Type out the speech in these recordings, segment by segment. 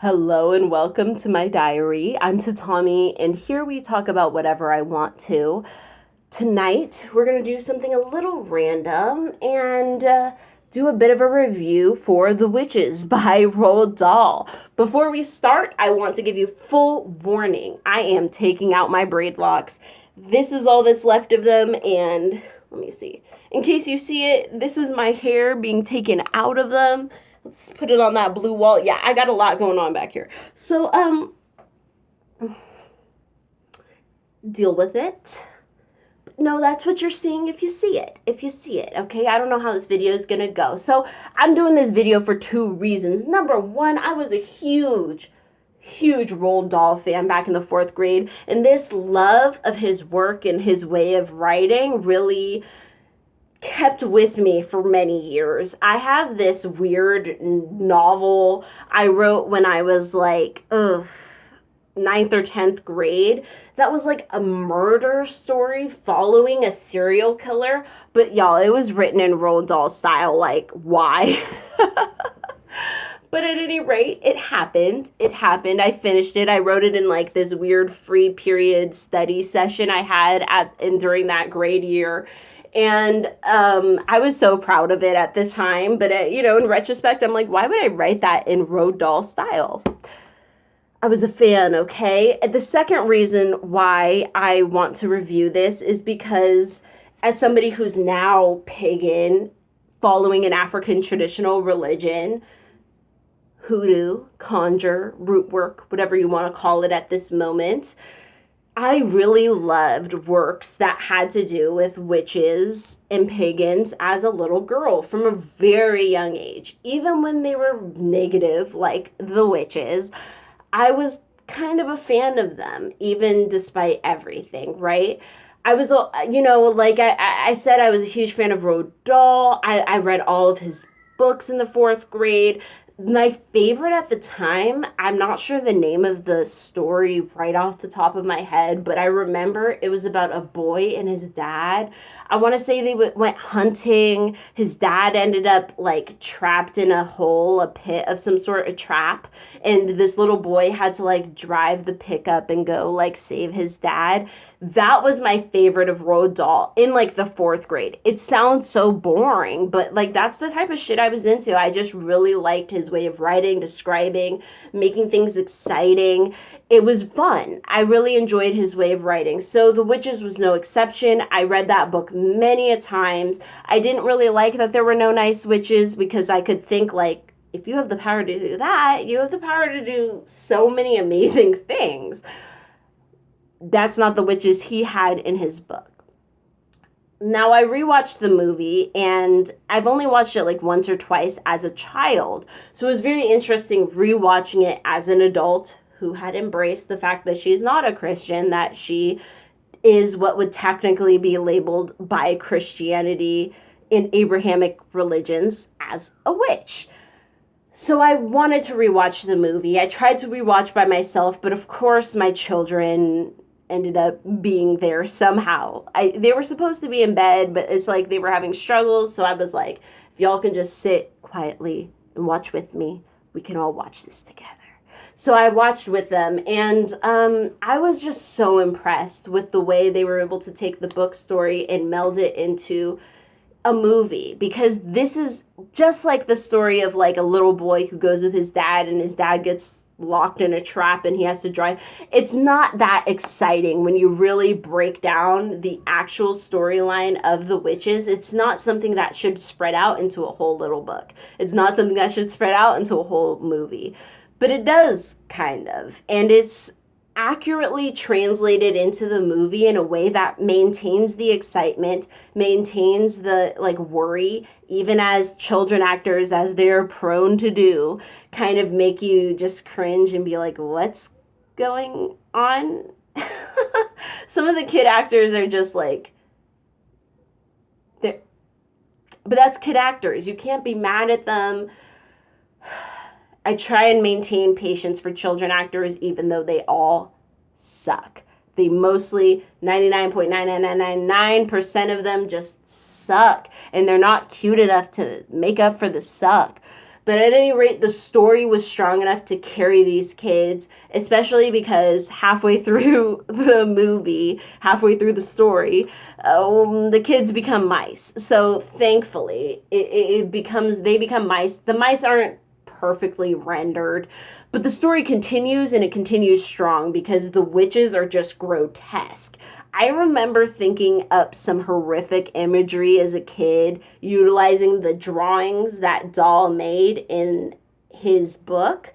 Hello and welcome to my diary. I'm Tatami, and here we talk about whatever I want to. Tonight, we're going to do something a little random and do a bit of a review for The Witches by Roald Dahl. Before we start, I want to give you full warning. I am taking out my braid locks. This is all that's left of them, and let me see. In case you see it, this is my hair being taken out of them. Let's put it on that blue wall. Yeah, I got a lot going on back here. So, deal with it. No, that's what you're seeing if you see it. If you see it, okay? I don't know how this video is gonna go. So, I'm doing this video for two reasons. Number one, I was a huge Roald Dahl fan back in the fourth grade, and this love of his work and his way of writing really kept with me for many years. I have this weird novel I wrote when I was like, ninth or 10th grade that was like a murder story following a serial killer. But y'all, it was written in Roald Dahl style. Like, why? But at any rate, it happened. It happened. I finished it. I wrote it in like this weird free period study session I had during that grade year. And I was so proud of it at the time. But, in retrospect, I'm like, why would I write that in Roald Dahl style? I was a fan, okay? The second reason why I want to review this is because as somebody who's now pagan, following an African traditional religion, hoodoo, conjure, root work, whatever you want to call it at this moment, I really loved works that had to do with witches and pagans as a little girl from a very young age. Even when they were negative, like the witches, I was kind of a fan of them, even despite everything, right? I was, like I said, I was a huge fan of Roald Dahl. I read all of his books in the fourth grade. My favorite at the time, I'm not sure the name of the story right off the top of my head, but I remember it was about a boy and his dad. I want to say they went hunting. His dad ended up like trapped in a hole, a pit of some sort, a trap. And this little boy had to like drive the pickup and go like save his dad. That was my favorite of Roald Dahl in like the fourth grade. It sounds so boring, but like that's the type of shit I was into. I just really liked his way of writing, describing, making things exciting. It was fun. I really enjoyed his way of writing. So The Witches was no exception. I read that book many a times. I didn't really like that there were no nice witches because I could think like, if you have the power to do that, you have the power to do so many amazing things. That's not the witches he had in his book. Now, I rewatched the movie, and I've only watched it like once or twice as a child. So it was very interesting rewatching it as an adult who had embraced the fact that she's not a Christian, that she is what would technically be labeled by Christianity in Abrahamic religions as a witch. So I wanted to rewatch the movie. I tried to rewatch by myself, but of course my children ended up being there somehow. They were supposed to be in bed, but it's like they were having struggles, so I was like, if y'all can just sit quietly and watch with me, we can all watch this together. So I watched with them, and I was just so impressed with the way they were able to take the book story and meld it into a movie, because this is just like the story of like a little boy who goes with his dad and his dad gets locked in a trap and he has to drive. It's not that exciting when you really break down the actual storyline of the witches. It's not something that should spread out into a whole little book. It's not something that should spread out into a whole movie. But it does, kind of. And it's accurately translated into the movie in a way that maintains the excitement, maintains the like worry, even as children actors, as they're prone to do, kind of make you just cringe and be like, what's going on? Some of the kid actors are just like, they're, but that's kid actors. You can't be mad at them. I try and maintain patience for children actors, even though they all suck. They mostly, 99.9999% of them just suck. And they're not cute enough to make up for the suck. But at any rate, the story was strong enough to carry these kids, especially because halfway through the movie, halfway through the story, the kids become mice. So thankfully, they become mice. The mice aren't perfectly rendered, but the story continues, and it continues strong because the witches are just grotesque. I remember thinking up some horrific imagery as a kid, utilizing the drawings that Dahl made in his book,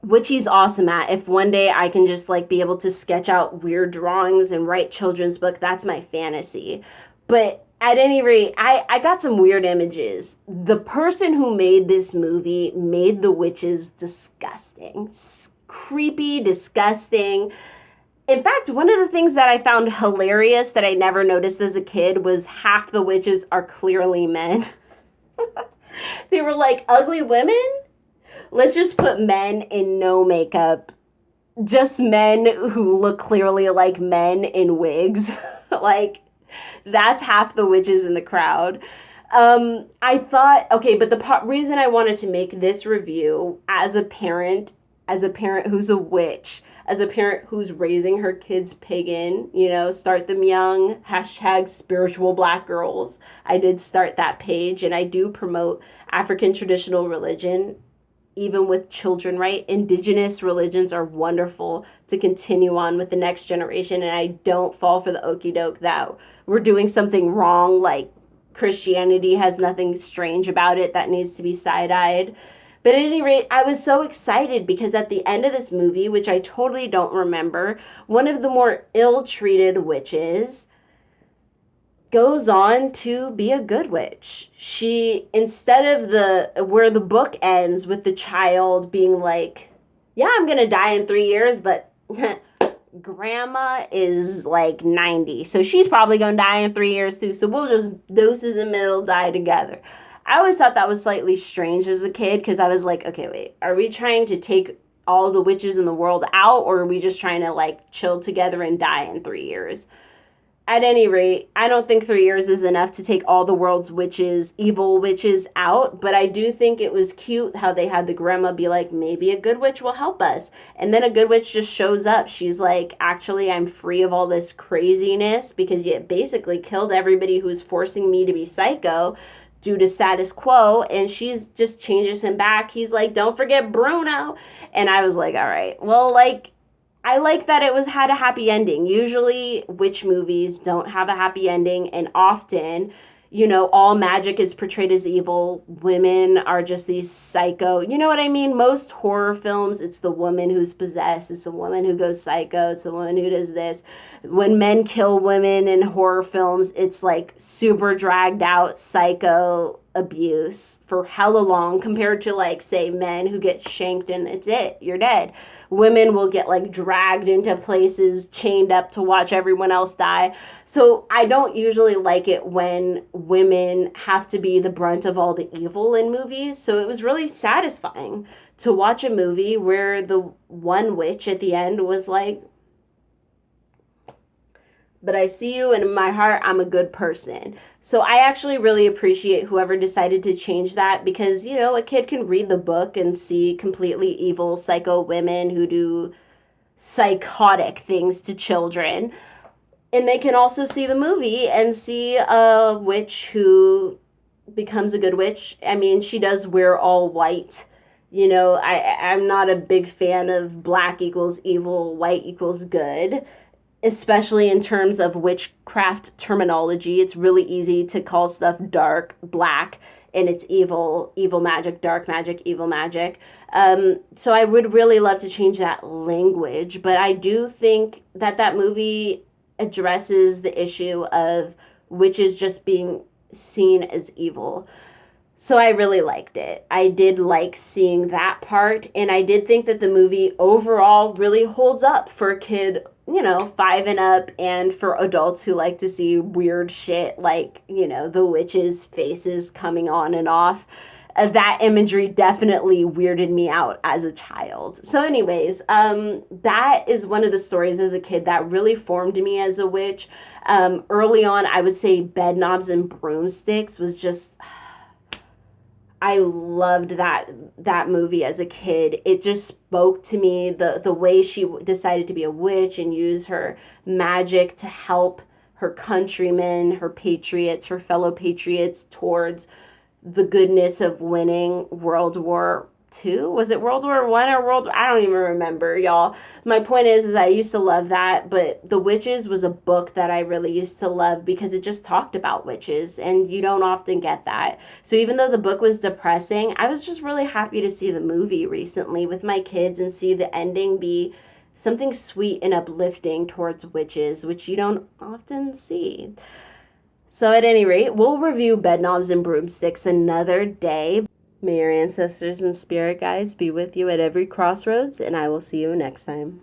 which he's awesome at. If one day I can just like be able to sketch out weird drawings and write children's book, that's my fantasy. But at any rate, I got some weird images. The person who made this movie made the witches disgusting. Creepy, disgusting. In fact, one of the things that I found hilarious that I never noticed as a kid was half the witches are clearly men. They were like, ugly women? Let's just put men in no makeup. Just men who look clearly like men in wigs. Like, that's half the witches in the crowd. I thought, okay, but the reason I wanted to make this review as a parent who's a witch, as a parent who's raising her kids pagan, start them young, hashtag spiritual black girls. I did start that page, and I do promote African traditional religion, even with children, right? Indigenous religions are wonderful to continue on with the next generation, and I don't fall for the okie doke that we're doing something wrong, like Christianity has nothing strange about it that needs to be side-eyed. But at any rate, I was so excited because at the end of this movie, which I totally don't remember, one of the more ill-treated witches goes on to be a good witch. She, instead of where the book ends with the child being like, yeah, I'm going to die in 3 years, but grandma is like 90. So she's probably going to die in 3 years too. So we'll just doses in the middle, die together. I always thought that was slightly strange as a kid because I was like, okay, wait, are we trying to take all the witches in the world out, or are we just trying to like chill together and die in 3 years? At any rate, I don't think 3 years is enough to take all the world's witches, evil witches out, but I do think it was cute how they had the grandma be like, maybe a good witch will help us. And then a good witch just shows up. She's like, actually, I'm free of all this craziness because you basically killed everybody who's forcing me to be psycho due to status quo, and she's just changes him back. He's like, don't forget Bruno. And I was like, all right, well, like, I like that it had a happy ending. Usually witch movies don't have a happy ending, and often, all magic is portrayed as evil. Women are just these psycho. You know what I mean? Most horror films, it's the woman who's possessed. It's the woman who goes psycho. It's the woman who does this. When men kill women in horror films, it's like super dragged out psycho abuse for hella long compared to like, say, men who get shanked and it's it, you're dead. Women will get like dragged into places, chained up to watch everyone else die. So I don't usually like it when women have to be the brunt of all the evil in movies. So it was really satisfying to watch a movie where the one witch at the end was like, but I see you, and in my heart, I'm a good person. So I actually really appreciate whoever decided to change that because, a kid can read the book and see completely evil psycho women who do psychotic things to children. And they can also see the movie and see a witch who becomes a good witch. I mean, she does wear all white. I'm not a big fan of black equals evil, white equals good, especially in terms of witchcraft terminology. It's really easy to call stuff dark, black, and it's evil, evil magic, dark magic, evil magic. So I would really love to change that language, but I do think that movie addresses the issue of witches just being seen as evil. So I really liked it. I did like seeing that part, and I did think that the movie overall really holds up for a kid, 5 and up, and for adults who like to see weird shit like, the witches' faces coming on and off. That imagery definitely weirded me out as a child. So anyways, that is one of the stories as a kid that really formed me as a witch. Early on, I would say Bedknobs and Broomsticks was just... I loved that movie as a kid. It just spoke to me, the way she decided to be a witch and use her magic to help her countrymen, her patriots, her fellow patriots towards the goodness of winning World War II. Was it World War I or I don't even remember, y'all. My point is I used to love that, but The Witches was a book that I really used to love because it just talked about witches, and you don't often get that. So even though the book was depressing, I was just really happy to see the movie recently with my kids and see the ending be something sweet and uplifting towards witches, which you don't often see. So, at any rate, we'll review Bedknobs and Broomsticks another day. May your ancestors and spirit guides be with you at every crossroads, and I will see you next time.